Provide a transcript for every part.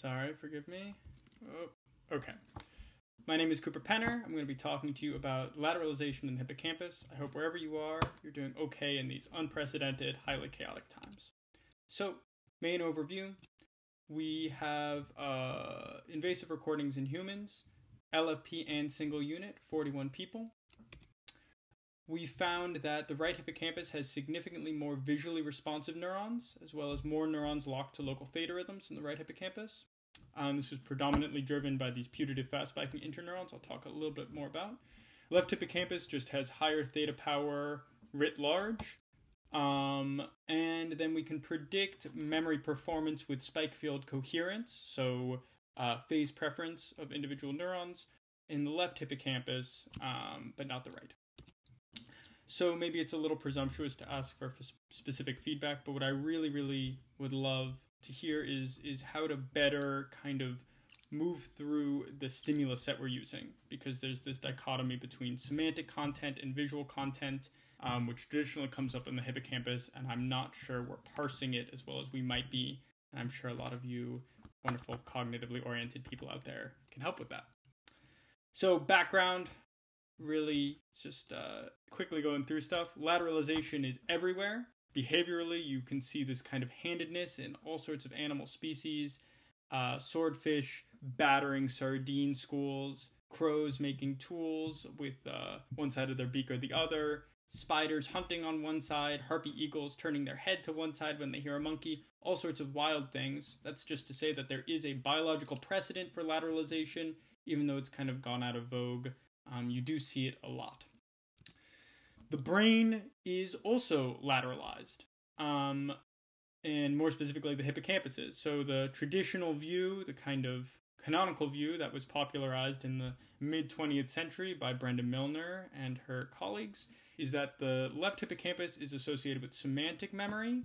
Sorry, forgive me. Oh, okay. My name is Cooper Penner. I'm going to be talking to you about lateralization in the hippocampus. I hope wherever you are, you're doing okay in these unprecedented, highly chaotic times. So, main overview. We have invasive recordings in humans, LFP and single unit, 41 people. We found that the right hippocampus has significantly more visually responsive neurons, as well as more neurons locked to local theta rhythms in the right hippocampus. This was predominantly driven by these putative fast-spiking interneurons I'll talk a little bit more about. Left hippocampus just has higher theta power writ large. And then we can predict memory performance with spike field coherence, so phase preference of individual neurons in the left hippocampus, but not the right. So maybe it's a little presumptuous to ask for specific feedback, but what I really would love to hear is how to better kind of move through the stimulus set we're using, because there's this dichotomy between semantic content and visual content, which traditionally comes up in the hippocampus, and I'm not sure we're parsing it as well as we might be. And I'm sure a lot of you wonderful cognitively oriented people out there can help with that. So background, really just quickly going through stuff. Lateralization is everywhere. Behaviorally, you can see this kind of handedness in all sorts of animal species. Swordfish battering sardine schools, crows making tools with one side of their beak or the other, spiders hunting on one side, harpy eagles turning their head to one side when they hear a monkey, all sorts of wild things. That's just to say that there is a biological precedent for lateralization, even though it's kind of gone out of vogue. You do see it a lot. The brain is also lateralized, and more specifically the hippocampus is. So the traditional view, the kind of canonical view that was popularized in the mid-20th century by Brenda Milner and her colleagues, is that the left hippocampus is associated with semantic memory,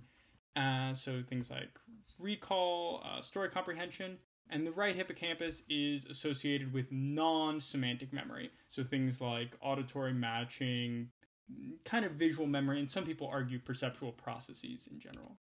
so things like recall, story comprehension, and the right hippocampus is associated with non-semantic memory, so things like auditory matching, kind of visual memory, and some people argue perceptual processes in general.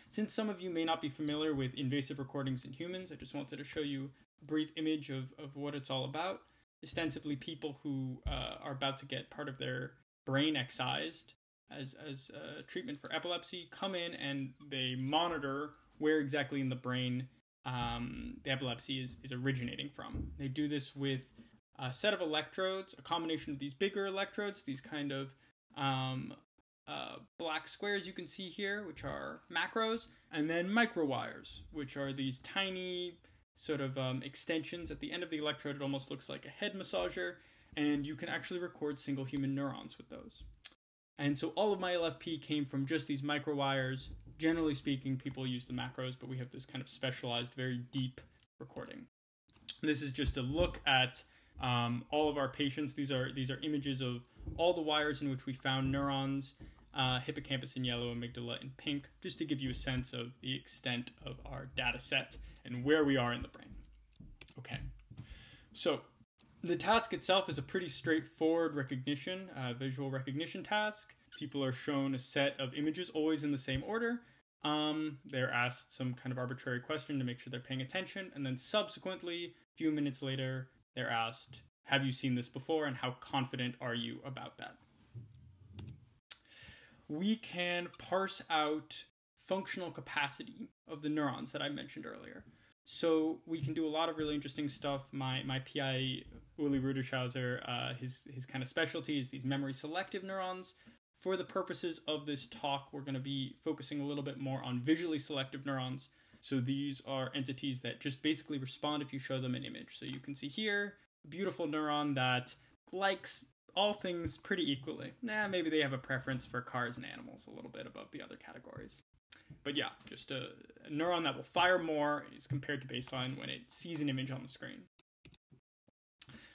Since some of you may not be familiar with invasive recordings in humans, I just wanted to show you a brief image of what it's all about. Ostensibly, people who are about to get part of their brain excised as treatment for epilepsy come in and they monitor where exactly in the brain the epilepsy is originating from. They do this with a set of electrodes, a combination of these bigger electrodes, these kind of black squares you can see here, which are macros, and then microwires, which are these tiny sort of extensions at the end of the electrode. It almost looks like a head massager, and you can actually record single human neurons with those. And so all of my LFP came from just these microwires. Generally speaking, people use the macros, but we have this kind of specialized, very deep recording. This is just a look at all of our patients. These are images of all the wires in which we found neurons, hippocampus in yellow, amygdala in pink, just to give you a sense of the extent of our data set and where we are in the brain. Okay, so the task itself is a pretty straightforward recognition, visual recognition task. People are shown a set of images, always in the same order. They're asked some kind of arbitrary question to make sure they're paying attention, and then subsequently, a few minutes later, they're asked, have you seen this before, and how confident are you about that? We can parse out functional capacity of the neurons that I mentioned earlier. So we can do a lot of really interesting stuff. My PI, Uli Rudershauser, his kind of specialty is these memory selective neurons. For the purposes of this talk, we're going to be focusing a little bit more on visually selective neurons. So these are entities that just basically respond if you show them an image. So you can see here, a beautiful neuron that likes all things pretty equally. Maybe they have a preference for cars and animals a little bit above the other categories. But yeah, just a neuron that will fire more as compared to baseline when it sees an image on the screen.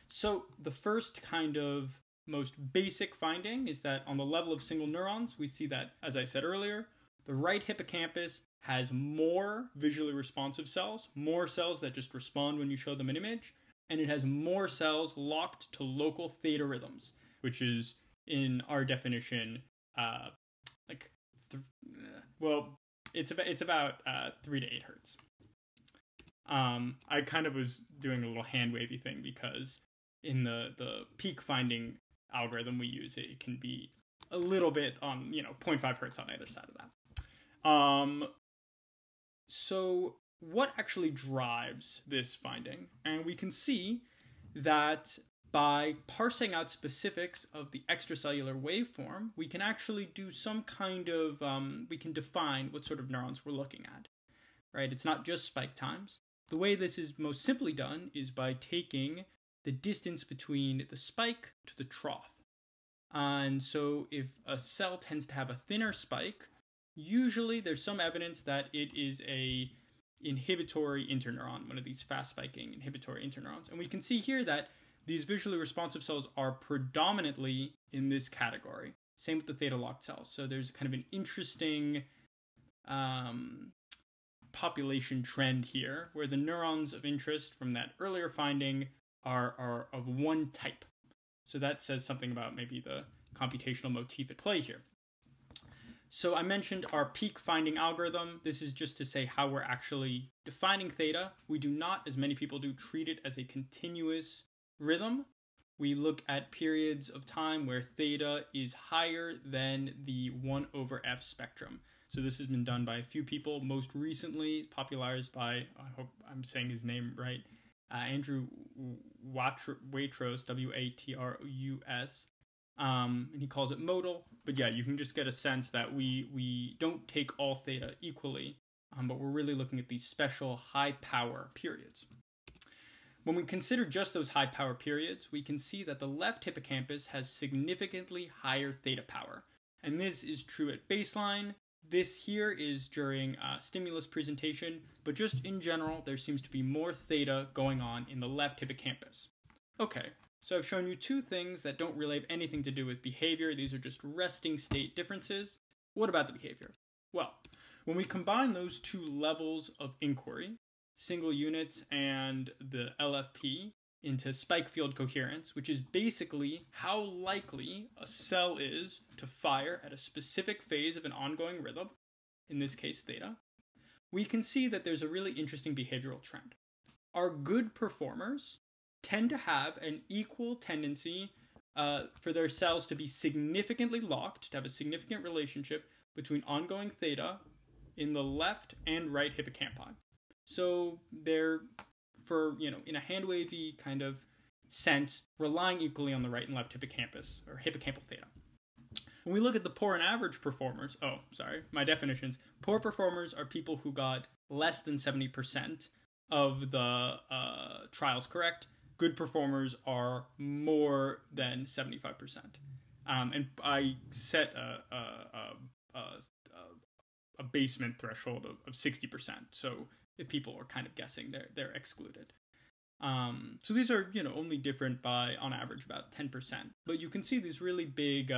So the first kind of most basic finding is that on the level of single neurons, we see that, as I said earlier, the right hippocampus has more visually responsive cells, more cells that just respond when you show them an image, and it has more cells locked to local theta rhythms, which is, in our definition, it's about 3 to 8 hertz. I kind of was doing a little hand wavy thing because in the peak finding algorithm we use, it can be a little bit on, 0.5 hertz on either side of that. So what actually drives this finding? And we can see that by parsing out specifics of the extracellular waveform, we can actually do some kind of, we can define what sort of neurons we're looking at, right? It's not just spike times. The way this is most simply done is by taking the distance between the spike to the trough. And so if a cell tends to have a thinner spike, usually there's some evidence that it is a inhibitory interneuron, one of these fast spiking inhibitory interneurons. And we can see here that these visually responsive cells are predominantly in this category. Same with the theta locked cells. So there's kind of an interesting population trend here where the neurons of interest from that earlier finding are of one type. So that says something about maybe the computational motif at play here. So I mentioned our peak finding algorithm. This is just to say how we're actually defining theta. We do not, as many people do, treat it as a continuous rhythm. We look at periods of time where theta is higher than the 1/f spectrum. So this has been done by a few people, most recently popularized by, I hope I'm saying his name right, Andrew Watrous, Watrous, and he calls it modal. But yeah, you can just get a sense that we don't take all theta equally, but we're really looking at these special high power periods. When we consider just those high power periods, we can see that the left hippocampus has significantly higher theta power. And this is true at baseline. This here is during stimulus presentation, but just in general, there seems to be more theta going on in the left hippocampus. Okay, so I've shown you two things that don't really have anything to do with behavior. These are just resting state differences. What about the behavior? Well, when we combine those two levels of inquiry, single units and the LFP, into spike field coherence, which is basically how likely a cell is to fire at a specific phase of an ongoing rhythm, in this case theta, we can see that there's a really interesting behavioral trend. Our good performers tend to have an equal tendency for their cells to be significantly locked, to have a significant relationship between ongoing theta in the left and right hippocampi. So they're, in a hand wavy kind of sense, relying equally on the right and left hippocampus, or hippocampal theta. When we look at the poor and average performers, my definitions, poor performers are people who got less than 70% of the trials correct. Good performers are more than 75%. And I set a basement threshold of 60%. So if people are kind of guessing, they're excluded. So these are, only different by, on average, about 10%. But you can see these really big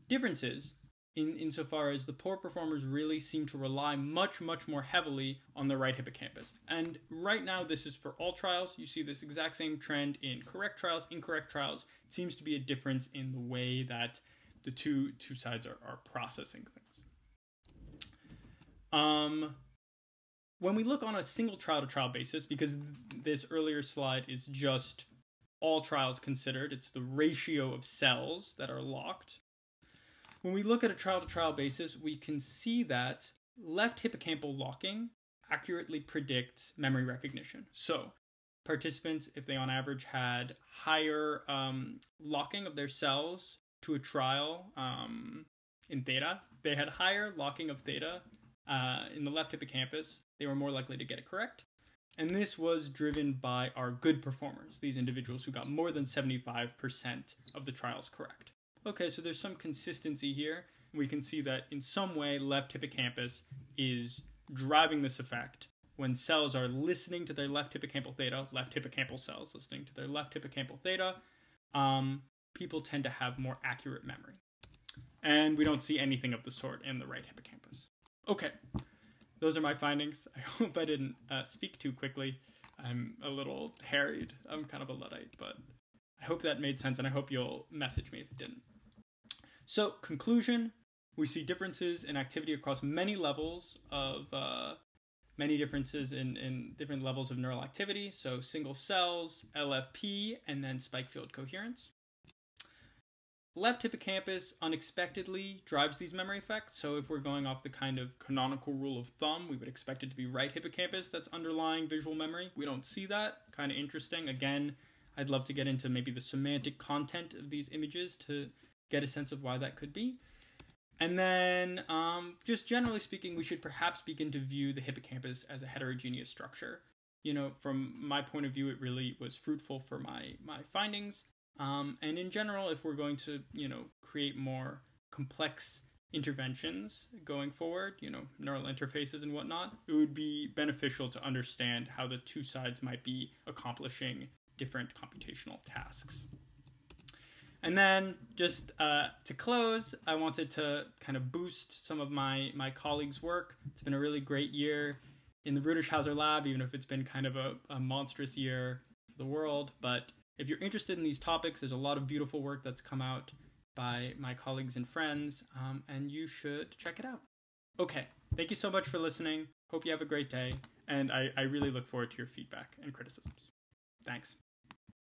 differences insofar as the poor performers really seem to rely much, much more heavily on the right hippocampus. And right now, this is for all trials. You see this exact same trend in correct trials, incorrect trials. It seems to be a difference in the way that the two sides are processing things. When we look on a single trial-to-trial basis, because this earlier slide is just all trials considered, it's the ratio of cells that are locked. When we look at a trial-to-trial basis, we can see that left hippocampal locking accurately predicts memory recognition. So participants, if they on average had higher locking of their cells to a trial in theta, they had higher locking of theta in the left hippocampus, they were more likely to get it correct. And this was driven by our good performers, these individuals who got more than 75% of the trials correct. Okay, so there's some consistency here. We can see that in some way, left hippocampus is driving this effect. When cells are listening to their left hippocampal theta, left hippocampal cells listening to their left hippocampal theta, people tend to have more accurate memory. And we don't see anything of the sort in the right hippocampus. Okay, those are my findings. I hope I didn't speak too quickly. I'm a little harried. I'm kind of a Luddite, but I hope that made sense, and I hope you'll message me if it didn't. So, conclusion, we see differences in activity across many levels of many differences in different levels of neural activity. So single cells, LFP, and then spike field coherence. Left hippocampus unexpectedly drives these memory effects. So if we're going off the kind of canonical rule of thumb, we would expect it to be right hippocampus that's underlying visual memory. We don't see that. Kind of interesting. Again, I'd love to get into maybe the semantic content of these images to get a sense of why that could be. And then, just generally speaking, we should perhaps begin to view the hippocampus as a heterogeneous structure. From my point of view, it really was fruitful for my findings. And in general, if we're going to, create more complex interventions going forward, neural interfaces and whatnot, it would be beneficial to understand how the two sides might be accomplishing different computational tasks. And then just to close, I wanted to kind of boost some of my colleagues' work. It's been a really great year in the Rudischhauser lab, even if it's been kind of a monstrous year for the world. But if you're interested in these topics, there's a lot of beautiful work that's come out by my colleagues and friends, and you should check it out. Okay, thank you so much for listening. Hope you have a great day, and I really look forward to your feedback and criticisms. Thanks.